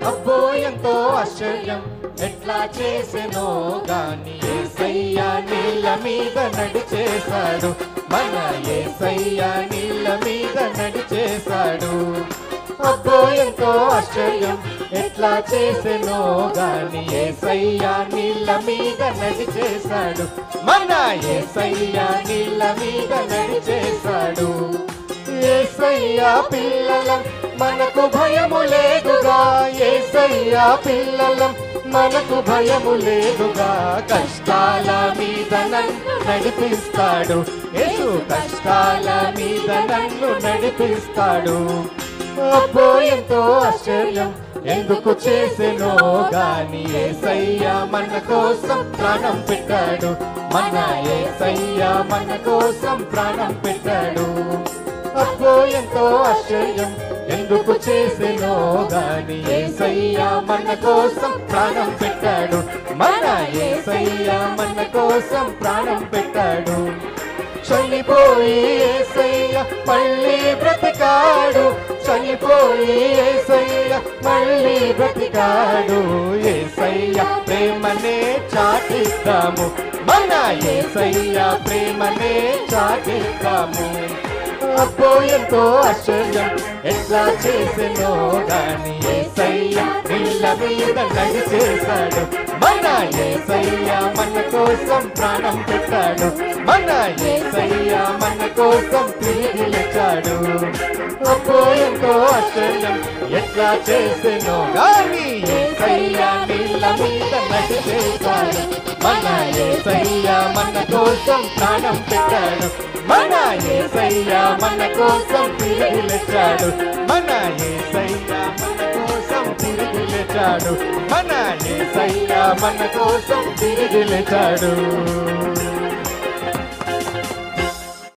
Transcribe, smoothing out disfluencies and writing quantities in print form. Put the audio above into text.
అబ్బో ఎంతో ఆశ్చర్యం ఎట్లా చేసెనో గాని యేసయ్య నీళ్ళ మీద నడిచేశాడు. మన యేసయ్య నీళ్ళ మీద నడిచేశాడు. అబ్బో ఎంతో ఆశ్చర్యం ఎట్లా చేసెనో గాని యేసయ్య నీళ్ళ మీద నడిచేశాడు. మన యేసయ్య నీళ్ళ మీద నడిచేశాడు. యేసయ్య పిల్లలం మనకు భయము లేదుగా, యేసయ్య పిల్లలం మనకు భయము లేదుగా. కష్టాల మీద నన్ను నడిపిస్తాడు యేసు, కష్టాల మీద నన్ను నడిపిస్తాడు. అబ్బో ఎంతో ఆశ్చర్యం ఎందుకు చేసెనో గాని యేసయ్య మన కోసం ప్రాణం పెట్టాడు. మన యేసయ్య మన కోసం ప్రాణం పెట్టాడు. అబ్బో ఎంతో ఆశ్చర్యం ఎందుకు చేసెనో గాని యేసయ్య మన కోసం ప్రాణం పెట్టాడు. మన యేసయ్య మన కోసం ప్రాణం పెట్టాడు. చనిపోయి యేసయ్య మళ్ళీ బ్రతికాడు. చనిపోయి యేసయ్య మళ్ళీ బ్రతికాడు. యేసయ్య ప్రేమనే చాటిద్దాము, మన యేసయ్య ప్రేమనే చాటిద్దాము. అబ్బో ఎంతో ఆశ్చర్యం ఎట్లా చేసెనో గాని యేసయ్య నీళ్ళ మీద నడిచేశాడు. మన యేసయ్య మన కోసం ప్రాణం పెట్టాడు. మన యేసయ్య మన కోసం తిరిగి లేచాడు. అబ్బో ఎంతో ఆశ్చర్యం ఎట్లా చేసెనో గాని యేసయ్య నీళ్ళ మీద నడిచేశాడు. మన యేసయ్య మన కోసం ప్రాణం పెట్టాడు. మన యేసయ్య మన కోసం తిరిగి లేచాడు. మన యేసయ్య మన కోసం తిరిగి లేచాడు. మన యేసయ్య మన కోసం తిరిగి లేచాడు.